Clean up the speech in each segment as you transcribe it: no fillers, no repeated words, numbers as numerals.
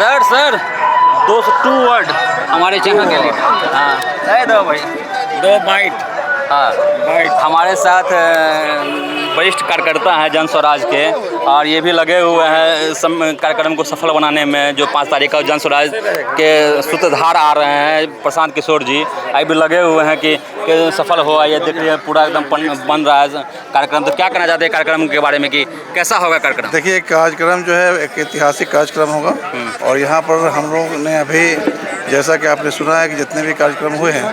Sir sir 2 word हमारे channel के लिए। हाँ दे दो भाई, 2 बाइट। हाँ हमारे साथ वरिष्ठ कार्यकर्ता हैं जन स्वराज के, और ये भी लगे हुए हैं कार्यक्रम को सफल बनाने में। जो 5 तारीख का जन स्वराज के सूत्रधार आ रहे हैं प्रशांत किशोर जी, अभी भी लगे हुए हैं कि सफल हो। ये देखिए पूरा एकदम बन रहा है कार्यक्रम। तो क्या कहना चाहते हैं कार्यक्रम के बारे में कि कैसा होगा कार्यक्रम? देखिए कार्यक्रम जो है एक ऐतिहासिक कार्यक्रम होगा, और यहाँ पर हम लोग ने अभी जैसा कि आपने सुना है कि जितने भी कार्यक्रम हुए हैं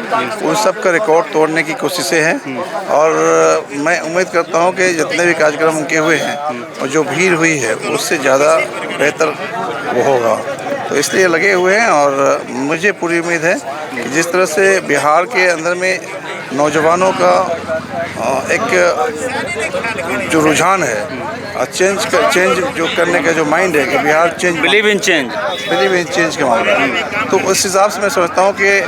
उन सब का रिकॉर्ड तोड़ने की कोशिशें हैं, और मैं उम्मीद करता हूँ कि जितने भी कार्यक्रम उनके हुए हैं और जो भीड़ हुई है उससे ज़्यादा बेहतर वो होगा। तो इसलिए लगे हुए हैं, और मुझे पूरी उम्मीद है कि जिस तरह से बिहार के अंदर में नौजवानों का एक जो रुझान है चेंज जो करने का जो माइंड है कि Bihar change, believe in change के मामले में, तो उस हिसाब से मैं समझता हूँ कि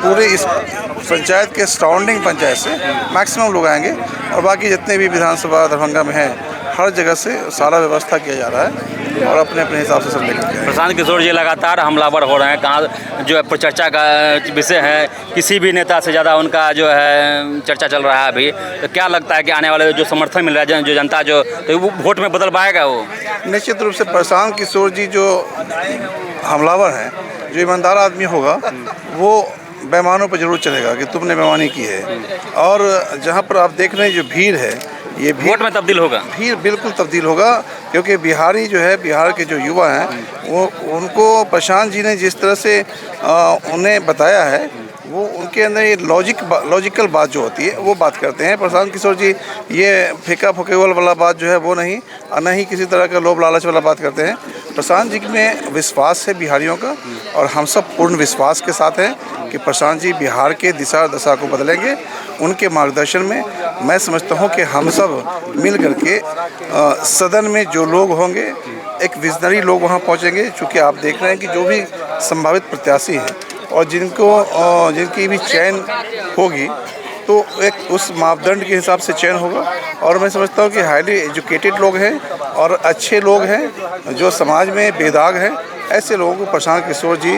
पूरे इस पंचायत के सराउंडिंग पंचायत से मैक्सिमम लोग आएंगे, और बाकी जितने भी विधानसभा दरभंगा में हैं हर जगह से सारा व्यवस्था किया जा रहा है, और अपने अपने हिसाब से सब लेकर के। प्रशांत किशोर जी लगातार हमलावर हो रहे हैं, कहाँ जो है चर्चा का विषय है, किसी भी नेता से ज़्यादा उनका जो है चर्चा चल रहा है अभी। तो क्या लगता है कि आने वाले जो समर्थन मिल रहा है जो जनता जो तो वो वोट में बदल पाएगा? वो निश्चित रूप से प्रशांत किशोर जी जो हमलावर हैं, जो ईमानदार आदमी होगा वो बेईमानों पर जरूर चलेगा कि तुमने बेईमानी की है। और जहाँ पर आप देख रहे हैं जो भीड़ है, ये वोट में तब्दील होगा, भीड़ बिल्कुल तब्दील होगा, क्योंकि बिहारी जो है बिहार के जो युवा हैं वो उनको प्रशांत जी ने जिस तरह से उन्हें बताया है वो उनके अंदर ये लॉजिकल बात जो होती है वो बात करते हैं। प्रशांत किशोर जी ये फेंका फुकेवल वाला बात जो है वो नहीं, और न ही किसी तरह का लोभ लालच वाला बात करते हैं। प्रशांत जी में विश्वास है बिहारियों का, और हम सब पूर्ण विश्वास के साथ हैं कि प्रशांत जी बिहार के दिशा दशा को बदलेंगे। उनके मार्गदर्शन में मैं समझता हूं कि हम सब मिल करके सदन में जो लोग होंगे एक विजनरी लोग वहां पहुंचेंगे। चूँकि आप देख रहे हैं कि जो भी संभावित प्रत्याशी हैं और जिनकी भी चयन होगी तो एक उस मापदंड के हिसाब से चयन होगा, और मैं समझता हूँ कि हाईली एजुकेटेड लोग हैं और अच्छे लोग हैं जो समाज में बेदाग हैं, ऐसे लोगों को प्रशांत किशोर जी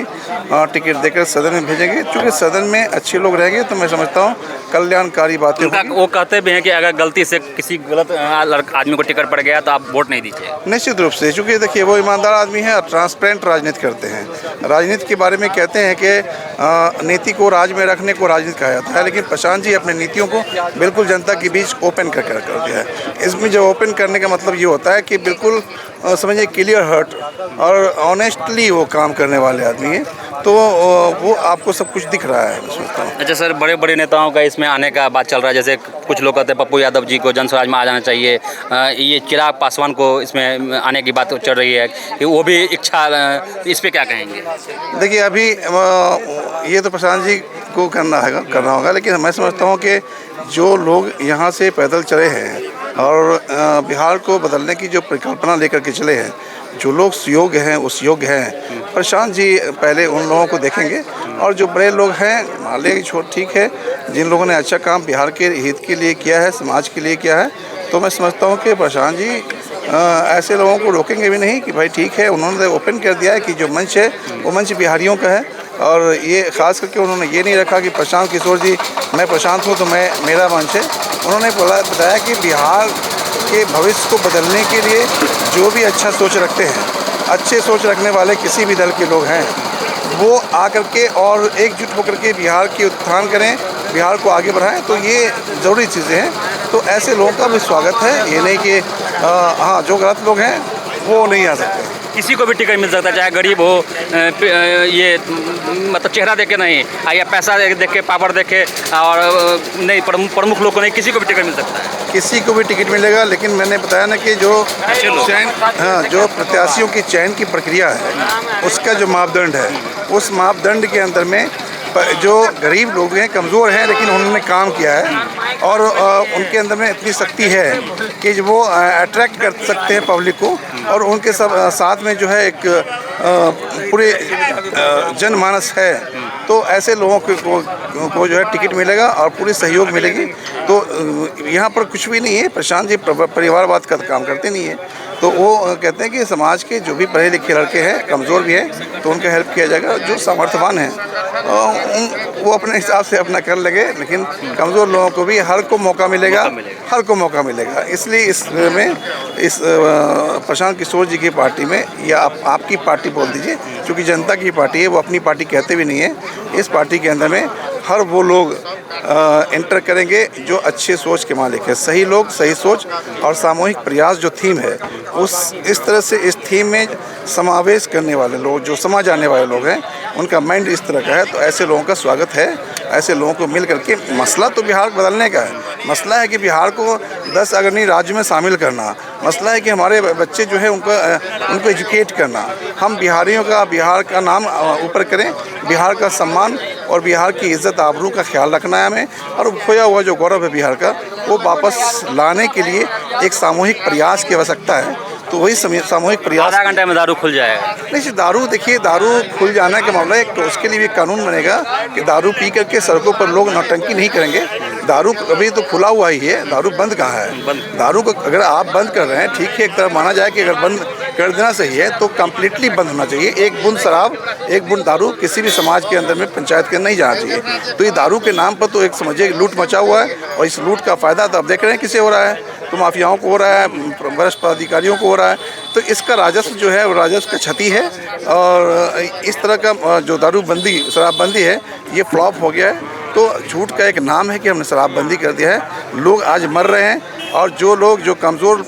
टिकट देकर सदन में भेजेंगे। क्योंकि सदन में अच्छे लोग रहेंगे तो मैं समझता हूँ कल्याणकारी बातें होंगी। वो कहते भी हैं कि अगर गलती से किसी गलत आदमी को टिकट पड़ गया तो आप वोट नहीं दीजिए। निश्चित रूप से, चूँकि देखिए वो ईमानदार आदमी है और ट्रांसपेरेंट राजनीति करते हैं। राजनीति के बारे में कहते हैं कि नीति को राज में रखने को राजनीति कहा जाता है, लेकिन प्रशांत जी अपने नीतियों को बिल्कुल जनता के बीच ओपन करके रख दिया है। इसमें जो ओपन करने का मतलब ये होता है कि बिल्कुल समझिए क्लियर हर्ट और ऑनेस्टली वो काम करने वाले आदमी हैं, तो वो आपको सब कुछ दिख रहा है, मैं सोचता हूँ। अच्छा सर, बड़े बड़े नेताओं का इसमें आने का बात चल रहा है, जैसे कुछ लोग कहते हैं पप्पू यादव जी को जन स्वराज में आ जाना चाहिए, ये चिराग पासवान को इसमें आने की बात चल रही है कि वो भी इच्छा, इस पर क्या कहेंगे? देखिए अभी ये तो प्रशांत जी को करना होगा, लेकिन मैं समझता हूँ कि जो लोग यहाँ से पैदल चले हैं और बिहार को बदलने की जो परिकल्पना लेकर के चले हैं, जो लोग सुयोग्य हैं उस योग्य हैं। प्रशांत जी पहले उन लोगों को देखेंगे, और जो बड़े लोग हैं मान लें छोट ठीक है, जिन लोगों ने अच्छा काम बिहार के हित के लिए किया है, समाज के लिए किया है, तो मैं समझता हूँ कि प्रशांत जी ऐसे लोगों को रोकेंगे भी नहीं कि भाई ठीक है। उन्होंने ओपन कर दिया है कि जो मंच है वो मंच बिहारियों का है, और ये ख़ास करके उन्होंने ये नहीं रखा कि प्रशांत किशोर जी मैं प्रशांत हूँ तो मेरा मंच है। उन्होंने बताया कि बिहार के भविष्य को बदलने के लिए जो भी अच्छा सोच रखते हैं, अच्छे सोच रखने वाले किसी भी दल के लोग हैं, वो आकर के और एकजुट होकर के बिहार के उत्थान करें, बिहार को आगे बढ़ाएं। तो ये ज़रूरी चीज़ें हैं, तो ऐसे लोगों का भी स्वागत है। ये नहीं कि हाँ जो गलत लोग हैं वो नहीं आ सकते। किसी को भी टिकट मिल सकता है, चाहे गरीब हो, ये मतलब चेहरा देख के नहीं, या पैसा देख के, पावर देख के, और नहीं प्रमुख लोग को नहीं, किसी को भी टिकट मिल सकता है। किसी को भी टिकट मिलेगा, लेकिन मैंने बताया ना कि जो चयन, जो प्रत्याशियों की चयन की प्रक्रिया है उसका जो मापदंड है, उस मापदंड के अंदर में जो गरीब लोग हैं, कमज़ोर हैं, लेकिन उन्होंने काम किया है और उनके अंदर में इतनी शक्ति है कि वो अट्रैक्ट कर सकते हैं पब्लिक को, और उनके साथ में जो है एक पूरे जनमानस है, तो ऐसे लोगों को जो है टिकट मिलेगा और पूरी सहयोग मिलेगी। तो यहाँ पर कुछ भी नहीं है, प्रशांत जी परिवारवाद का काम करते नहीं है, तो वो कहते हैं कि समाज के जो भी पढ़े लिखे लड़के हैं, कमज़ोर भी हैं, तो उनका हेल्प किया जाएगा। जो सामर्थ्यवान हैं वो अपने हिसाब से अपना कर लगे, लेकिन कमज़ोर लोगों को भी हर को मौका मिलेगा, हर को मौका मिलेगा। इसलिए इसमें इस प्रशांत किशोर जी की पार्टी में, या आपकी पार्टी बोल दीजिए, क्योंकि जनता की पार्टी है, वो अपनी पार्टी कहते भी नहीं है। इस पार्टी के अंदर में हर वो लोग एंटर करेंगे जो अच्छे सोच के मालिक है। सही लोग, सही सोच और सामूहिक प्रयास जो थीम है, इस तरह से इस थीम में समावेश करने वाले लोग, जो समा जाने वाले लोग हैं, उनका माइंड इस तरह का है। तो ऐसे लोगों का स्वागत है। ऐसे लोगों को मिल करके, मसला तो बिहार को बदलने का है। मसला है कि बिहार को 10 अग्रणी राज्य में शामिल करना। मसला है कि हमारे बच्चे जो है उनको एजुकेट करना। हम बिहारियों का, बिहार का नाम ऊपर करें, बिहार का सम्मान और बिहार की इज़्ज़त आबरू का ख्याल रखना है हमें। और खोया हुआ जो गौरव है बिहार का, वो वापस लाने के लिए एक सामूहिक प्रयास की आवश्यकता है। तो वही सामूहिक प्रयास। आधा घंटे में दारू खुल जाएगा? नहीं, दारू देखिए, दारू खुल जाने का मामला है, तो उसके लिए भी कानून बनेगा कि दारू पी करके सड़कों पर लोग नौटंकी नहीं करेंगे। दारू अभी तो खुला हुआ ही है, दारू बंद कहाँ है? दारू को अगर आप बंद कर रहे हैं, ठीक है, एक तरह माना जाए कि अगर बंद कर देना सही है, तो कम्प्लीटली बंद होना चाहिए। एक बूंद शराब, एक बूंद दारू किसी भी समाज के अंदर में पंचायत के नहीं जाना चाहिए। तो ये दारू के नाम पर तो एक समझिए लूट मचा हुआ है, और इस लूट का फ़ायदा तो आप देख रहे हैं किसे हो रहा है, तो माफियाओं को हो रहा है, वरिष्ठ पदाधिकारियों को हो रहा है। तो इसका राजस्व जो है, वो राजस्व का क्षति है। और इस तरह का जो दारूबंदी, शराबबंदी है, ये फ्लॉप हो गया है। तो झूठ का एक नाम है कि हमने शराबबंदी कर दिया है। लोग आज मर रहे हैं, और जो लोग, जो कमज़ोर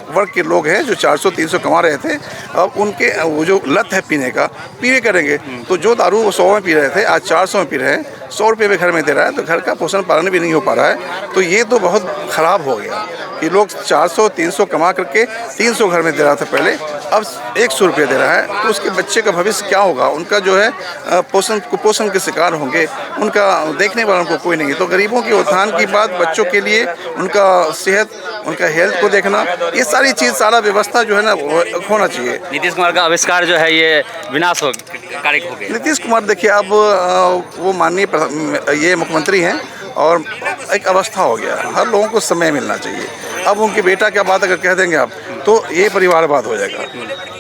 वर्ग के लोग हैं, जो 400-300 कमा रहे थे, अब उनके वो जो लत है पीने का, पीवे करेंगे। तो जो दारू वो 100 में पी रहे थे, आज 400 में पी रहे हैं, 100 रुपये में घर में दे रहा है, तो घर का पोषण पालन भी नहीं हो पा रहा है। तो ये तो बहुत ख़राब हो गया कि लोग 400-300 कमा करके 300 घर में दे रहा था पहले, अब 100 रुपये दे रहा है। तो उसके बच्चे का भविष्य क्या होगा? उनका जो है कुपोषण के शिकार होंगे, उनका देखने वालों को कोई नहीं। तो गरीबों के उत्थान की बात, बच्चों के लिए उनका सेहत, उनका हेल्थ को देखना, ये सारी चीज़, सारा व्यवस्था जो है ना, होना चाहिए। नीतीश कुमार का आविष्कार जो है ये विनाश हो कारक हो गया। नीतीश कुमार देखिए, अब वो माननीय ये मुख्यमंत्री हैं, और एक अवस्था हो गया, हर लोगों को समय मिलना चाहिए। अब उनके बेटा क्या बात अगर कह देंगे आप, तो ये परिवारवाद हो जाएगा।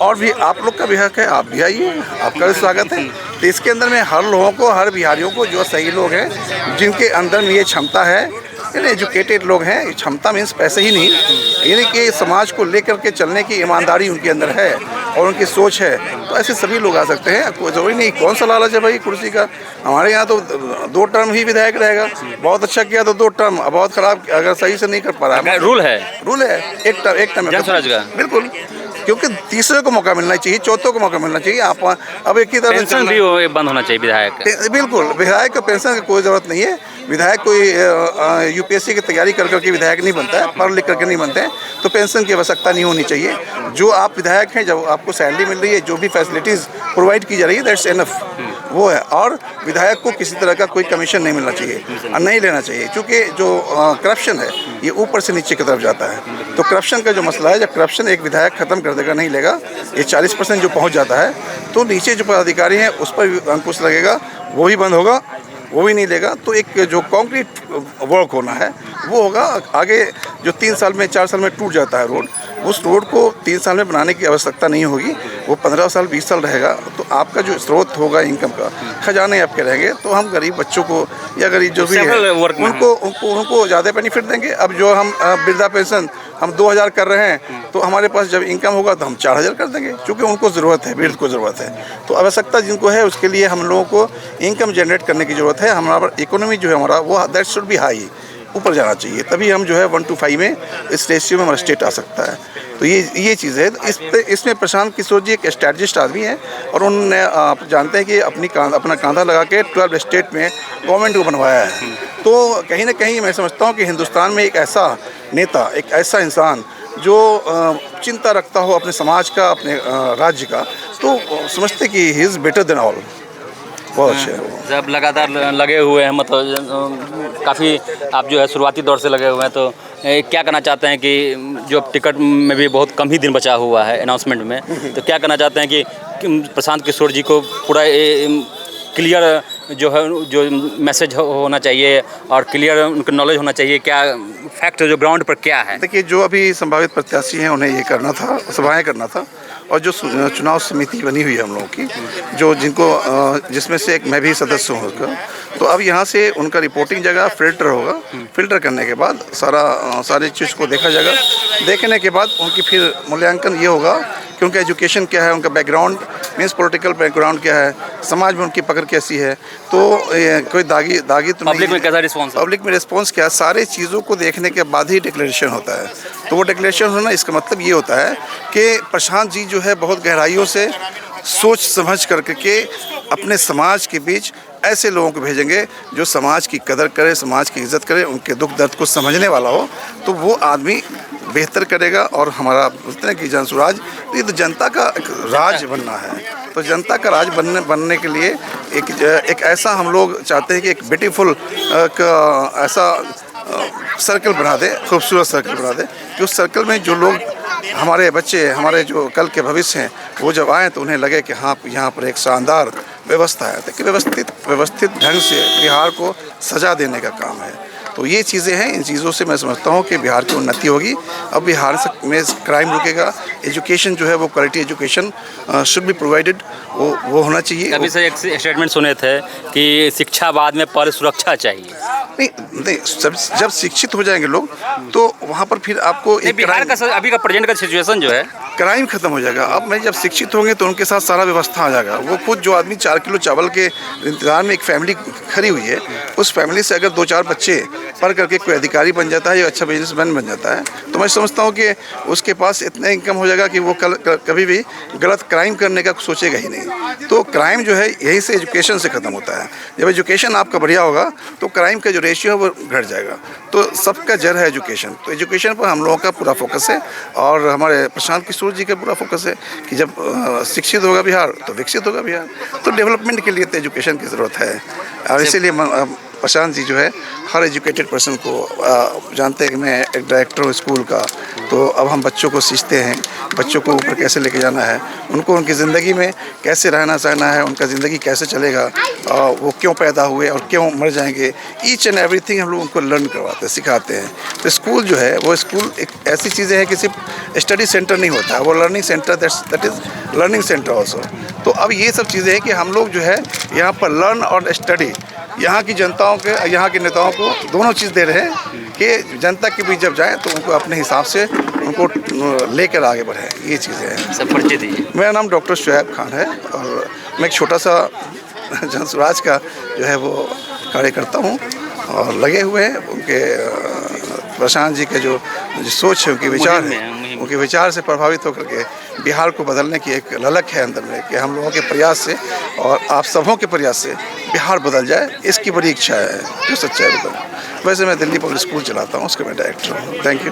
और भी आप लोग का भी हक है, आप भी आइए, आपका भी स्वागत है। तो इसके अंदर में हर लोगों को, हर बिहारियों को, जो सही लोग हैं, जिनके अंदर में ये क्षमता है, यानी एजुकेटेड लोग हैं, क्षमता मीन्स पैसे ही नहीं, यानी कि समाज को लेकर के चलने की ईमानदारी उनके अंदर है और उनकी सोच है, तो ऐसे सभी लोग आ सकते हैं। कोई ज़रूरी नहीं कौन सा लालच है भाई कुर्सी का। हमारे यहाँ तो 2 टर्म ही विधायक रहेगा। बहुत अच्छा किया तो 2 टर्म, बहुत खराब अगर सही से नहीं कर पा रहा है। रूल है एक टर्म जनस्वराज का, बिल्कुल, क्योंकि तीसरे को मौका मिलना चाहिए, चौथों को मौका मिलना चाहिए। आप अब एक ही तरह पेंशन भी बंद होना चाहिए विधायक का। बिल्कुल, विधायक का पेंशन की कोई ज़रूरत नहीं है। विधायक कोई यूपीएससी की तैयारी कर करके विधायक नहीं बनता है, पढ़ लिख करके नहीं बनते हैं, तो पेंशन की आवश्यकता नहीं होनी चाहिए। जो आप विधायक हैं, जब आपको सैलरी मिल रही है, जो भी फैसिलिटीज़ प्रोवाइड की जा रही है, दैट्स इनफ, वो है। और विधायक को किसी तरह का कोई कमीशन नहीं मिलना चाहिए और नहीं लेना चाहिए, क्योंकि जो करप्शन है, ये ऊपर से नीचे की तरफ जाता है। तो करप्शन का जो मसला है, जब करप्शन एक विधायक ख़त्म कर देगा, नहीं लेगा, ये 40% जो पहुँच जाता है, तो नीचे जो पदाधिकारी हैं उस पर भी अंकुश लगेगा, वो भी बंद होगा, वो भी नहीं लेगा। तो एक जो कॉन्क्रीट वर्क होना है वो होगा। आगे जो 3 साल में, 4 साल में टूट जाता है रोड, उस रोड को 3 साल में बनाने की आवश्यकता नहीं होगी, वो 15 साल 20 साल रहेगा। तो आपका जो स्रोत होगा इनकम का, खजाने आपके रहेंगे, तो हम गरीब बच्चों को या गरीब जो भी है उनको ज़्यादा बेनिफिट देंगे। अब जो हम वृद्धा पेंशन हम 2000 कर रहे हैं, तो हमारे पास जब इनकम होगा तो हम 4000 कर देंगे, क्योंकि उनको ज़रूरत है, वृद्ध को ज़रूरत है। तो आवश्यकता जिनको है उसके लिए हम लोगों को इनकम जनरेट करने की ज़रूरत है। हमारा इकोनॉमी जो है हमारा, वो दैट शुड बी हाई, ऊपर जाना चाहिए, तभी हम जो है 1 to 5 में इस रेशियो में हमारा स्टेट आ सकता है। तो ये चीज़ है। इसमें प्रशांत किशोर जी एक स्ट्रैटेजिस्ट आदमी है, और उन्होंने, आप जानते हैं कि अपना कांधा लगा के 12 स्टेट में गवर्नमेंट को बनवाया है। तो कहीं ना कहीं मैं समझता हूँ कि हिंदुस्तान में एक ऐसा नेता, एक ऐसा इंसान जो चिंता रखता हो अपने समाज का, अपने राज्य का, तो समझते कि he is better than all. बहुत अच्छा है वो। जब लगातार लगे हुए हैं, मतलब काफ़ी आप जो है शुरुआती दौर से लगे हुए हैं, तो क्या कहना चाहते हैं कि जो टिकट में भी बहुत कम ही दिन बचा हुआ है अनाउंसमेंट में, तो क्या कहना चाहते हैं कि प्रशांत किशोर जी को पूरा क्लियर जो है जो मैसेज होना चाहिए और क्लियर उनका नॉलेज होना चाहिए, क्या फैक्ट जो ग्राउंड पर क्या है। देखिए, जो अभी संभावित प्रत्याशी हैं उन्हें ये करना था, सभाएं करना था, और जो चुनाव समिति बनी हुई है हम लोगों की, जो जिसमें से एक मैं भी सदस्य हूँ उसका, तो अब यहाँ से उनका रिपोर्टिंग जगह फिल्टर होगा। फिल्टर करने के बाद सारी चीज़ को देखा जाएगा। देखने के बाद उनकी फिर मूल्यांकन ये होगा कि उनका एजुकेशन क्या है, उनका बैकग्राउंड मीन्स पॉलिटिकल बैकग्राउंड क्या है, समाज में उनकी पकड़ कैसी है, तो कोई दागी तो पब्लिक में कैसा रिस्पॉन्स, पब्लिक में रिस्पॉन्स क्या, सारे चीज़ों को देखने के बाद ही डिक्लेरेशन होता है। तो वो डिक्लेरेशन होना, इसका मतलब ये होता है कि प्रशांत जी जो है बहुत गहराइयों से सोच समझ करके अपने समाज के बीच ऐसे लोगों को भेजेंगे जो समाज की कदर करे, समाज की इज्जत करे, उनके दुख दर्द को समझने वाला हो, तो वो आदमी बेहतर करेगा। और हमारा बोलते हैं कि जनसुराज, ये तो जनता का एक राज बनना है, तो जनता का राज बनने के लिए एक ऐसा हम लोग चाहते हैं कि एक ब्यूटीफुल ऐसा सर्कल बना दे, खूबसूरत सर्कल बना दे, कि उस सर्कल में जो लोग हमारे बच्चे, हमारे जो कल के भविष्य हैं, वो जब आएँ तो उन्हें लगे कि हाँ, यहाँ पर एक शानदार व्यवस्था है। तो कि व्यवस्थित ढंग से बिहार को सजा देने का काम है। तो ये चीज़ें हैं, इन चीज़ों से मैं समझता हूँ कि बिहार की उन्नति होगी। अब बिहार में क्राइम रुकेगा, एजुकेशन जो है वो quality education should be provided, वो होना चाहिए। अभी से एक स्टेटमेंट सुने थे कि शिक्षा बाद में पर सुरक्षा चाहिए। नहीं, जब शिक्षित हो जाएंगे लोग तो वहाँ पर फिर आपको एक बिहार का अभी का प्रेजेंट का सिचुएशन जो है, क्राइम खत्म हो जाएगा। अब मैं जब शिक्षित होंगे तो उनके साथ सारा व्यवस्था आ जाएगा। वो खुद जो आदमी 4 किलो चावल के इंतजार में एक फैमिली खड़ी हुई है, उस फैमिली से अगर 2-4 बच्चे पढ़ करके कोई अधिकारी बन जाता है या अच्छा बिजनेसमैन बन जाता है, तो मैं समझता हूँ कि उसके पास इतना इनकम हो जाएगा कि वो कभी भी गलत क्राइम करने का सोचेगा ही नहीं। तो क्राइम जो है यहीं से, एजुकेशन से ख़त्म होता है। जब एजुकेशन आपका बढ़िया होगा तो क्राइम का जो रेशियो है वो घट जाएगा। तो सबका जड़ है एजुकेशन। तो एजुकेशन पर हम लोगों का पूरा फोकस है, और हमारे प्रशांत किशोर जी का पूरा फोकस है कि जब शिक्षित होगा बिहार तो विकसित होगा बिहार। तो डेवलपमेंट के लिए तो एजुकेशन की ज़रूरत है, और इसीलिए प्रशांत जी जो है हर एजुकेटेड पर्सन को जानते हैं कि मैं एक डायरेक्टर हूँ स्कूल का, तो अब हम बच्चों को सीखते हैं, बच्चों को ऊपर कैसे लेके जाना है, उनको उनकी ज़िंदगी में कैसे रहना सहना है, उनका ज़िंदगी कैसे चलेगा, वो क्यों पैदा हुए और क्यों मर जाएंगे, ईच एंड एवरीथिंग हम लोग उनको लर्न करवाते हैं, सिखाते हैं। तो स्कूल जो है वो स्कूल एक ऐसी चीज़ें हैं कि सिर्फ स्टडी सेंटर नहीं होता है, वो learning centre, that is learning centre also. तो अब ये सब चीज़ें हैं कि हम लोग जो है यहाँ पर लर्न और स्टडी, यहाँ की जनताओं के, यहाँ के नेताओं को दोनों चीज़ दे रहे हैं कि जनता के बीच जब जाए तो उनको अपने हिसाब से उनको लेकर आगे बढ़े। ये चीज़ें हैं। सब परिचय दीजिए। मेरा नाम डॉक्टर शुएब खान है, और मैं एक छोटा सा जनसुराज का जो है वो कार्यकर्ता हूँ, और लगे हुए हैं उनके प्रशांत जी के जो सोच है, उनके विचार से प्रभावित होकर के बिहार को बदलने की एक ललक है अंदर में, कि हम लोगों के प्रयास से और आप सबों के प्रयास से बिहार बदल जाए, इसकी बड़ी इच्छा है, जो सच्चाई बदल। वैसे मैं दिल्ली पब्लिक स्कूल चलाता हूँ, उसका मैं डायरेक्टर हूँ। Thank you.